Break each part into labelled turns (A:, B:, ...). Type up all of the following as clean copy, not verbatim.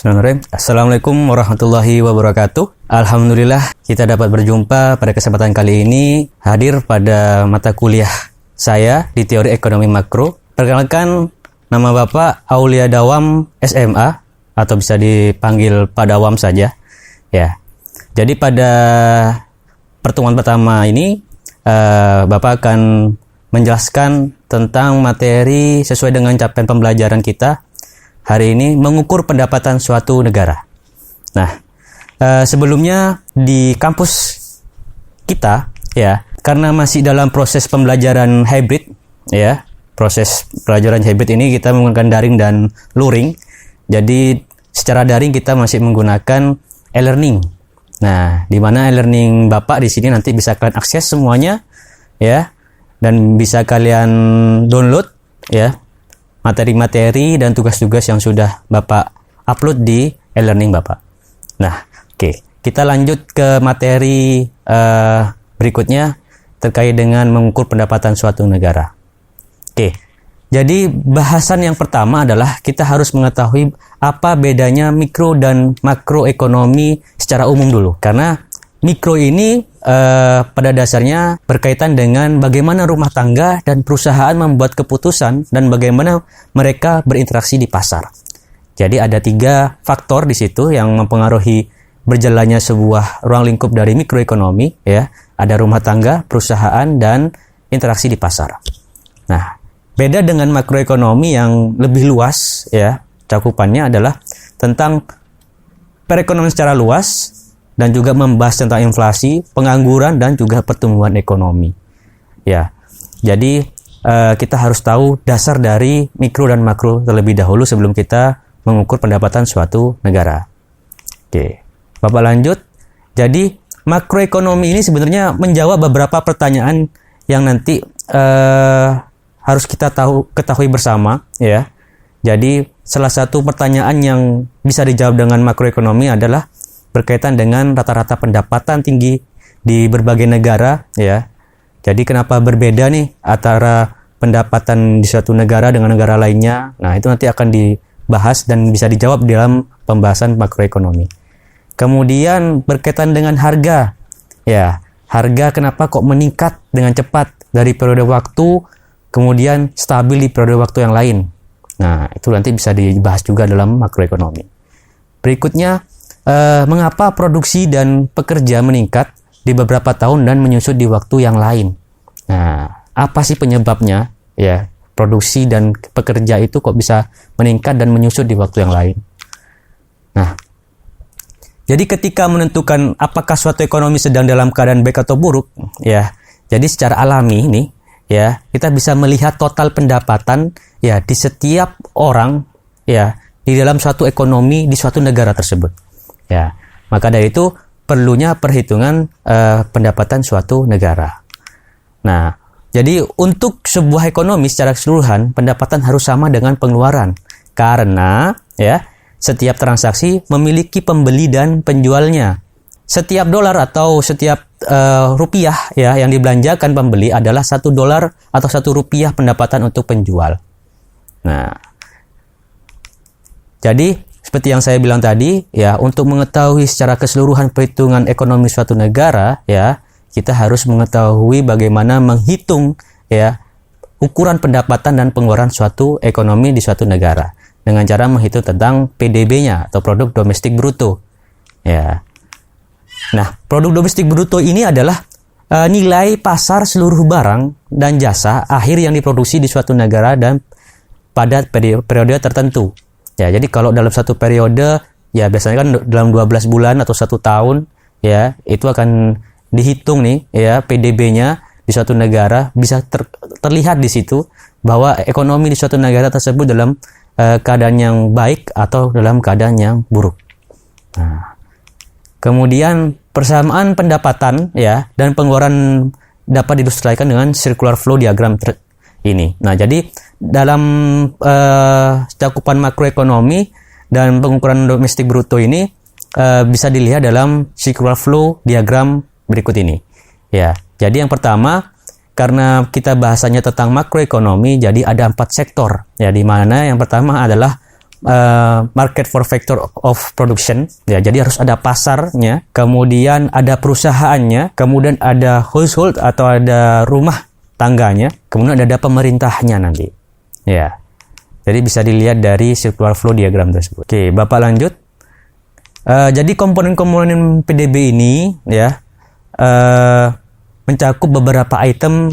A: Bismillahirrahmanirrahim. Assalamualaikum warahmatullahi wabarakatuh. Alhamdulillah kita dapat berjumpa pada kesempatan kali ini hadir pada mata kuliah saya di Teori Ekonomi Makro. Perkenalkan, nama Bapak Aulia Dawam SMA atau bisa dipanggil Pak Dawam saja. Ya. Jadi pada pertemuan pertama ini Bapak akan menjelaskan tentang materi sesuai dengan capaian pembelajaran kita hari ini, mengukur pendapatan suatu negara. Nah, sebelumnya di kampus kita, ya, karena masih dalam proses pembelajaran hybrid, ya, proses pelajaran hybrid ini kita menggunakan daring dan luring. Jadi secara daring kita masih menggunakan e-learning. Nah, di mana e-learning Bapak di sini nanti bisa kalian akses semuanya, ya, dan bisa kalian download, ya, materi-materi dan tugas-tugas yang sudah Bapak upload di e-learning Bapak. Nah, oke. Kita lanjut ke materi berikutnya terkait dengan mengukur pendapatan suatu negara. Oke. Jadi bahasan yang pertama adalah kita harus mengetahui apa bedanya mikro dan makroekonomi secara umum dulu. Karena mikro ini pada dasarnya berkaitan dengan bagaimana rumah tangga dan perusahaan membuat keputusan dan bagaimana mereka berinteraksi di pasar. Jadi ada 3 faktor di situ yang mempengaruhi berjalannya sebuah ruang lingkup dari mikroekonomi, ya. Ada rumah tangga, perusahaan, dan interaksi di pasar. Nah, beda dengan makroekonomi yang lebih luas, ya, cakupannya adalah tentang perekonomian secara luas, dan juga membahas tentang inflasi, pengangguran, dan juga pertumbuhan ekonomi. Ya, jadi kita harus tahu dasar dari mikro dan makro terlebih dahulu sebelum kita mengukur pendapatan suatu negara. Oke, Bapak lanjut. Jadi makroekonomi ini sebenarnya menjawab beberapa pertanyaan yang nanti harus kita ketahui bersama, ya. Jadi salah satu pertanyaan yang bisa dijawab dengan makroekonomi adalah berkaitan dengan rata-rata pendapatan tinggi di berbagai negara, ya. Jadi kenapa berbeda nih antara pendapatan di suatu negara dengan negara lainnya? Nah, itu nanti akan dibahas dan bisa dijawab dalam pembahasan makroekonomi. Kemudian berkaitan dengan harga. Ya, harga kenapa kok meningkat dengan cepat dari periode waktu kemudian stabil di periode waktu yang lain. Nah, itu nanti bisa dibahas juga dalam makroekonomi. Berikutnya, mengapa produksi dan pekerja meningkat di beberapa tahun dan menyusut di waktu yang lain? Nah, apa sih penyebabnya? Ya, produksi dan pekerja itu kok bisa meningkat dan menyusut di waktu yang lain? Nah, jadi ketika menentukan apakah suatu ekonomi sedang dalam keadaan baik atau buruk, ya, jadi secara alami ini, ya, kita bisa melihat total pendapatan, ya, di setiap orang, ya, di dalam suatu ekonomi di suatu negara tersebut. Ya, maka dari itu perlunya perhitungan pendapatan suatu negara. Nah, jadi untuk sebuah ekonomi secara keseluruhan pendapatan harus sama dengan pengeluaran karena, ya, setiap transaksi memiliki pembeli dan penjualnya. Setiap dolar atau setiap rupiah, ya, yang dibelanjakan pembeli adalah $1 atau Rp1 pendapatan untuk penjual. Nah, jadi seperti yang saya bilang tadi, ya, untuk mengetahui secara keseluruhan perhitungan ekonomi suatu negara, ya, kita harus mengetahui bagaimana menghitung, ya, ukuran pendapatan dan pengeluaran suatu ekonomi di suatu negara dengan cara menghitung tentang PDB-nya atau produk domestik bruto. Ya. Nah, produk domestik bruto ini adalah nilai pasar seluruh barang dan jasa akhir yang diproduksi di suatu negara dan pada periode tertentu. Ya, jadi kalau dalam satu periode, ya, biasanya kan dalam 12 bulan atau 1 tahun, ya, itu akan dihitung nih, ya, PDB-nya di suatu negara bisa terlihat di situ bahwa ekonomi di suatu negara tersebut dalam keadaan yang baik atau dalam keadaan yang buruk. Nah, kemudian persamaan pendapatan, ya, dan pengeluaran dapat diilustrasikan dengan circular flow diagram ini. Nah, jadi dalam cakupan makroekonomi dan pengukuran domestik bruto ini bisa dilihat dalam circular flow diagram berikut ini. Ya, jadi yang pertama, karena kita bahasanya tentang makroekonomi, jadi ada 4 sektor. Ya, di mana yang pertama adalah market for factor of production, ya. Jadi harus ada pasarnya, kemudian ada perusahaannya, kemudian ada household atau ada rumah tangganya, kemudian ada pemerintahnya nanti. Ya. Jadi bisa dilihat dari circular flow diagram tersebut. Oke, Bapak lanjut. Jadi komponen-komponen PDB ini ya mencakup beberapa item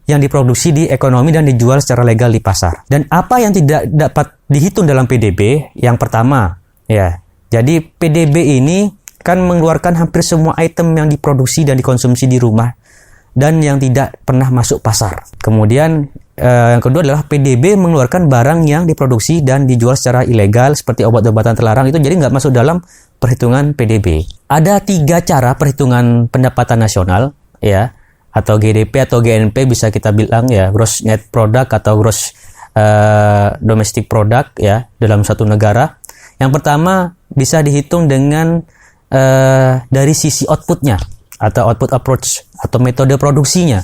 A: yang diproduksi di ekonomi dan dijual secara legal di pasar. Dan apa yang tidak dapat dihitung dalam PDB? Yang pertama, ya. Jadi PDB ini kan mengeluarkan hampir semua item yang diproduksi dan dikonsumsi di rumah dan yang tidak pernah masuk pasar. Kemudian yang kedua adalah PDB mengeluarkan barang yang diproduksi dan dijual secara ilegal seperti obat-obatan terlarang, itu jadi nggak masuk dalam perhitungan PDB. Ada 3 cara perhitungan pendapatan nasional, ya, atau GDP atau GNP bisa kita bilang, ya, gross net product atau gross domestic product, ya, dalam satu negara. Yang pertama bisa dihitung dengan dari sisi outputnya atau output approach atau metode produksinya,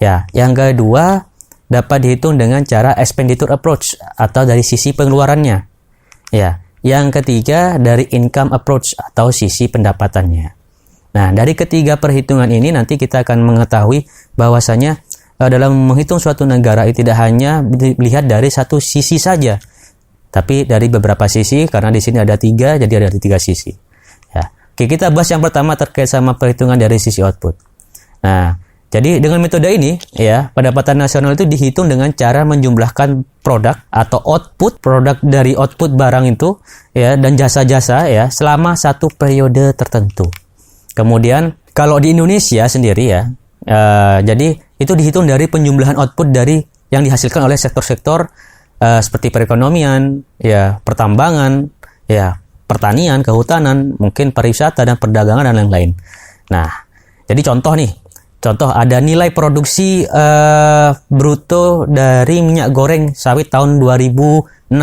A: ya. Yang kedua dapat dihitung dengan cara expenditure approach atau dari sisi pengeluarannya, ya. Yang ketiga dari income approach atau sisi pendapatannya. Nah, dari ketiga perhitungan ini nanti kita akan mengetahui bahwasanya dalam menghitung suatu negara itu tidak hanya dilihat dari satu sisi saja, tapi dari beberapa sisi, karena di sini ada 3, jadi ada 3 sisi. Ya. Oke, kita bahas yang pertama terkait sama perhitungan dari sisi output. Nah, jadi dengan metode ini, ya, pendapatan nasional itu dihitung dengan cara menjumlahkan produk atau output, produk dari output barang itu, ya, dan jasa-jasa, ya, selama satu periode tertentu. Kemudian kalau di Indonesia sendiri, ya, jadi itu dihitung dari penjumlahan output dari yang dihasilkan oleh sektor-sektor seperti perekonomian, ya, pertambangan, ya, pertanian, kehutanan, mungkin pariwisata dan perdagangan dan lain-lain. Nah, jadi contoh ada nilai produksi bruto dari minyak goreng sawit tahun 2006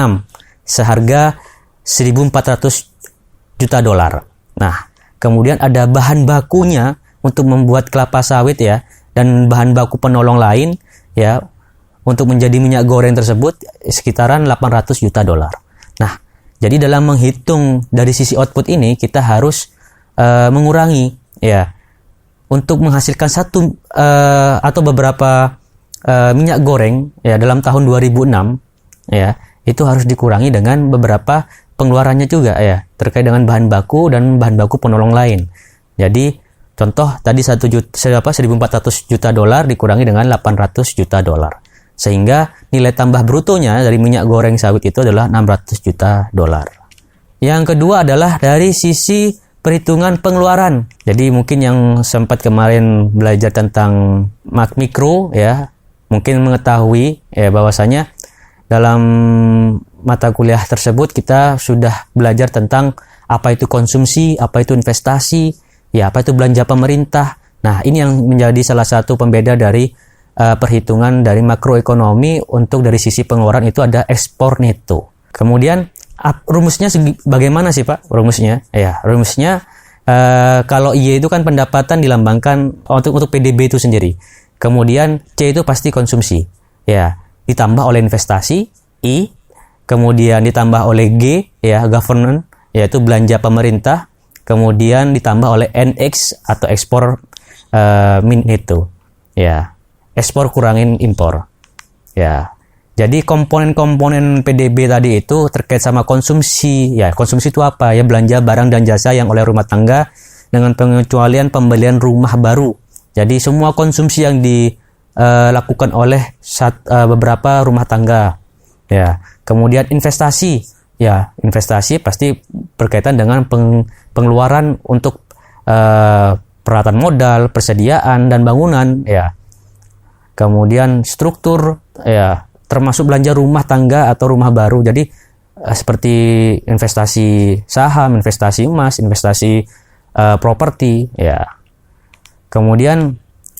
A: seharga 1.400 juta dolar. Nah, kemudian ada bahan bakunya untuk membuat kelapa sawit, ya, dan bahan baku penolong lain, ya, untuk menjadi minyak goreng tersebut sekitaran 800 juta dolar. Nah, jadi dalam menghitung dari sisi output ini kita harus mengurangi, ya, untuk menghasilkan satu atau beberapa minyak goreng, ya, dalam tahun 2006, ya, itu harus dikurangi dengan beberapa pengeluarannya juga, ya, terkait dengan bahan baku dan bahan baku penolong lain. Jadi contoh tadi 1.400 juta dolar dikurangi dengan 800 juta dolar, sehingga nilai tambah brutonya dari minyak goreng sawit itu adalah 600 juta dolar. Yang kedua adalah dari sisi perhitungan pengeluaran. Jadi mungkin yang sempat kemarin belajar tentang mikro, ya, mungkin mengetahui, ya, bahwasanya dalam mata kuliah tersebut kita sudah belajar tentang apa itu konsumsi, apa itu investasi, ya, apa itu belanja pemerintah. Nah, ini yang menjadi salah satu pembeda dari perhitungan dari makroekonomi. Untuk dari sisi pengeluaran itu ada ekspor neto. Kemudian rumusnya bagaimana sih, Pak? Rumusnya, ya, rumusnya kalau Y itu kan pendapatan dilambangkan untuk PDB itu sendiri. Kemudian C itu pasti konsumsi, ya, ditambah oleh investasi, I, kemudian ditambah oleh G, ya, government, yaitu belanja pemerintah, kemudian ditambah oleh NX atau ekspor neto, ya, ekspor kurangin impor, ya. Jadi komponen-komponen PDB tadi itu terkait sama konsumsi, ya, konsumsi itu apa, ya, belanja barang dan jasa yang oleh rumah tangga dengan pengecualian pembelian rumah baru. Jadi semua konsumsi yang dilakukan oleh beberapa rumah tangga, ya. Kemudian investasi, ya, investasi pasti berkaitan dengan pengeluaran untuk peralatan modal, persediaan dan bangunan, ya. Kemudian struktur, ya, termasuk belanja rumah tangga atau rumah baru. Jadi seperti investasi saham, investasi emas, investasi properti, ya. Kemudian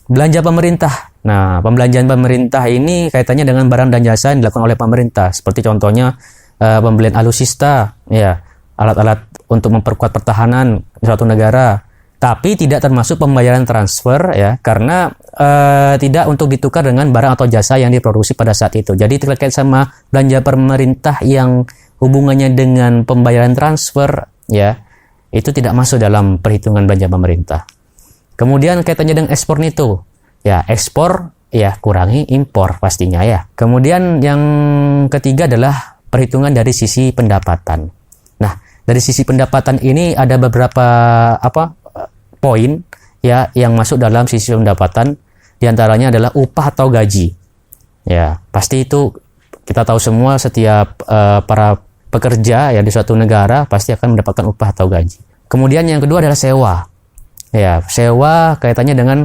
A: belanja pemerintah. Nah, pembelanjaan pemerintah ini kaitannya dengan barang dan jasa yang dilakukan oleh pemerintah. Seperti contohnya pembelian alutsista, ya, alat-alat untuk memperkuat pertahanan suatu negara. Tapi tidak termasuk pembayaran transfer, ya, karena tidak untuk ditukar dengan barang atau jasa yang diproduksi pada saat itu. Jadi terkait sama belanja pemerintah yang hubungannya dengan pembayaran transfer, ya, itu tidak masuk dalam perhitungan belanja pemerintah. Kemudian kaitannya dengan ekspor itu, ya ekspor, ya kurangi impor pastinya ya. Kemudian yang ketiga adalah perhitungan dari sisi pendapatan. Nah, dari sisi pendapatan ini ada beberapa poin ya yang masuk dalam sisi pendapatan. Di antaranya adalah upah atau gaji. Ya, pasti itu kita tahu semua setiap para pekerja ya di suatu negara pasti akan mendapatkan upah atau gaji. Kemudian yang kedua adalah sewa. Ya, sewa kaitannya dengan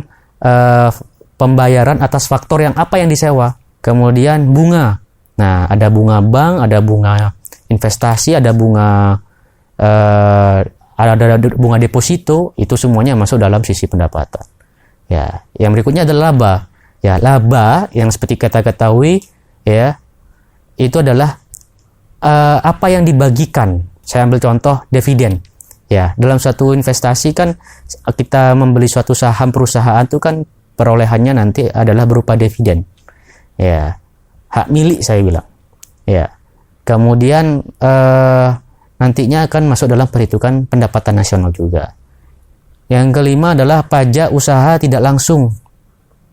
A: pembayaran atas faktor yang disewa. Kemudian bunga. Nah, ada bunga bank, ada bunga investasi, ada bunga ada bunga deposito, itu semuanya masuk dalam sisi pendapatan. Ya, yang berikutnya adalah laba. Ya, laba yang seperti kita ketahui ya, itu adalah apa yang dibagikan. Saya ambil contoh dividen. Ya, dalam suatu investasi kan kita membeli suatu saham perusahaan itu kan perolehannya nanti adalah berupa dividen. Ya, hak milik saya bilang. Ya. Kemudian nantinya akan masuk dalam perhitungan pendapatan nasional juga. Yang kelima adalah pajak usaha tidak langsung.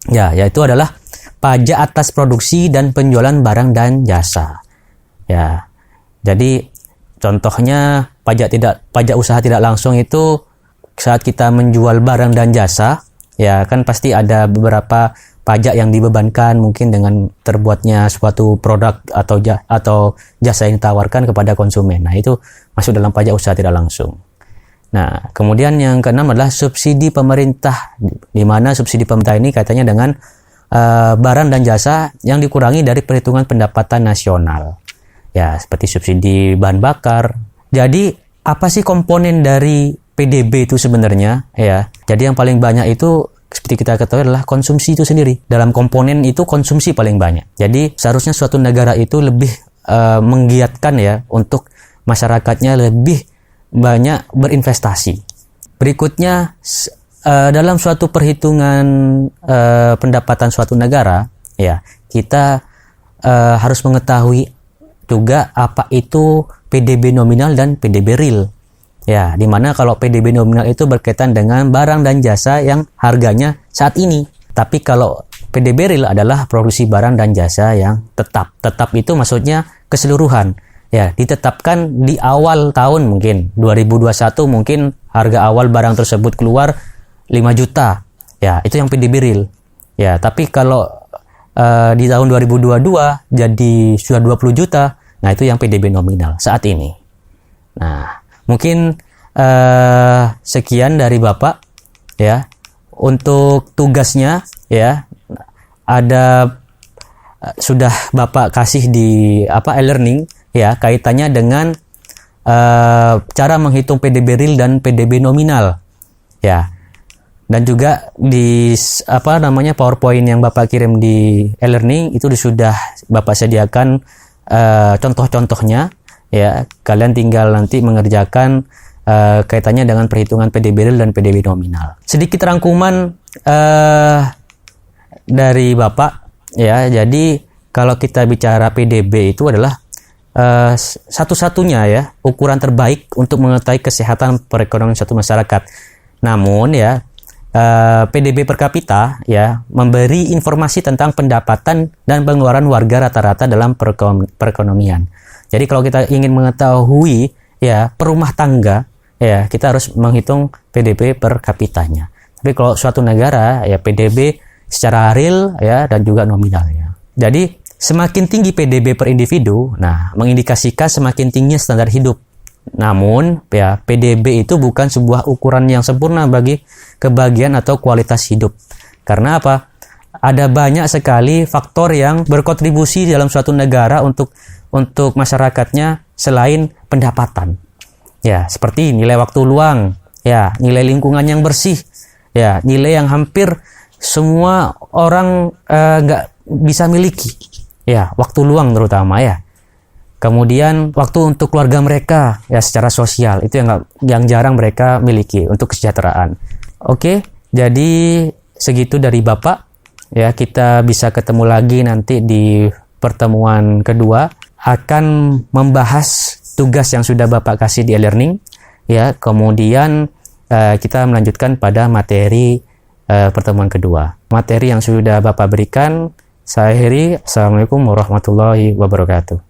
A: Ya, yaitu adalah pajak atas produksi dan penjualan barang dan jasa. Ya. Jadi contohnya pajak usaha tidak langsung itu saat kita menjual barang dan jasa, ya kan pasti ada beberapa pajak yang dibebankan mungkin dengan terbuatnya suatu produk atau jasa yang ditawarkan kepada konsumen. Nah, itu masuk dalam pajak usaha tidak langsung. Nah, kemudian yang keenam adalah subsidi pemerintah, di mana subsidi pemerintah ini kaitannya dengan barang dan jasa yang dikurangi dari perhitungan pendapatan nasional. Ya, seperti subsidi bahan bakar. Jadi, apa sih komponen dari PDB itu sebenarnya? Ya, jadi yang paling banyak itu seperti kita ketahui adalah konsumsi itu sendiri. Dalam komponen itu konsumsi paling banyak. Jadi, seharusnya suatu negara itu lebih menggiatkan ya untuk masyarakatnya lebih banyak berinvestasi. Berikutnya, dalam suatu perhitungan pendapatan suatu negara, ya kita harus mengetahui juga apa itu PDB nominal dan PDB real. Ya, dimana kalau PDB nominal itu berkaitan dengan barang dan jasa yang harganya saat ini. Tapi kalau PDB real adalah produksi barang dan jasa yang tetap. Tetap itu maksudnya keseluruhan. Ya, ditetapkan di awal tahun mungkin 2021 mungkin harga awal barang tersebut keluar 5 juta. Ya, itu yang PDB real. Ya, tapi kalau di tahun 2022 jadi sudah 20 juta, nah itu yang PDB nominal saat ini. Nah, mungkin sekian dari Bapak ya. Untuk tugasnya ya ada sudah Bapak kasih di e-learning ya, kaitannya dengan cara menghitung PDB real dan PDB nominal ya. Dan juga di PowerPoint yang Bapak kirim di e-learning itu sudah Bapak sediakan contoh-contohnya ya. Kalian tinggal nanti mengerjakan kaitannya dengan perhitungan PDB real dan PDB nominal. Sedikit rangkuman dari Bapak ya. Jadi kalau kita bicara PDB itu adalah satu-satunya ya ukuran terbaik untuk mengetahui kesehatan perekonomian suatu masyarakat. Namun ya PDB per kapita ya memberi informasi tentang pendapatan dan pengeluaran warga rata-rata dalam perekonomian. Jadi kalau kita ingin mengetahui ya per rumah tangga ya kita harus menghitung PDB per kapitanya. Tapi kalau suatu negara ya PDB secara real ya dan juga nominalnya. Jadi semakin tinggi PDB per individu, nah mengindikasikan semakin tingginya standar hidup. Namun, ya PDB itu bukan sebuah ukuran yang sempurna bagi kebahagiaan atau kualitas hidup. Karena apa? Ada banyak sekali faktor yang berkontribusi dalam suatu negara untuk masyarakatnya selain pendapatan. Ya, seperti nilai waktu luang, ya, nilai lingkungan yang bersih, ya, nilai yang hampir semua orang nggak bisa miliki. Ya, waktu luang terutama ya. Kemudian waktu untuk keluarga mereka ya secara sosial itu yang jarang mereka miliki untuk kesejahteraan. Oke, jadi segitu dari Bapak Ya, kita bisa ketemu lagi nanti di pertemuan kedua, akan membahas tugas yang sudah Bapak kasih di e-learning. Ya, kemudian kita melanjutkan pada materi pertemuan kedua. Materi yang sudah Bapak berikan, saya akhiri. Assalamualaikum warahmatullahi wabarakatuh.